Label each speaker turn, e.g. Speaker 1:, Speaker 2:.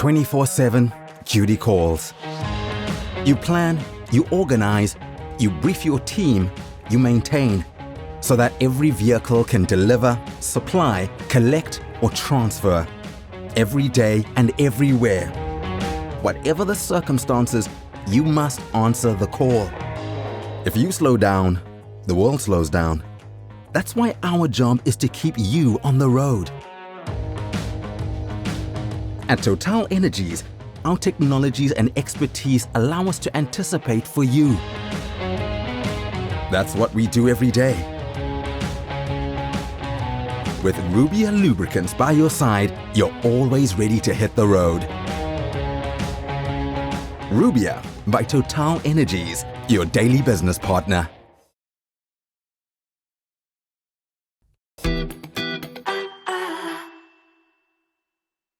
Speaker 1: 24/7 duty calls. You plan, you organize, you brief your team, you maintain, so that every vehicle can deliver, supply, collect, or transfer. Every day and everywhere. Whatever the circumstances, you must answer the call. If you slow down, the world slows down. That's why our job is to keep you on the road. At Total Energies, our technologies and expertise allow us to anticipate for you. That's what we do every day. With Rubia lubricants by your side, you're always ready to hit the road. Rubia by Total Energies, your daily business partner.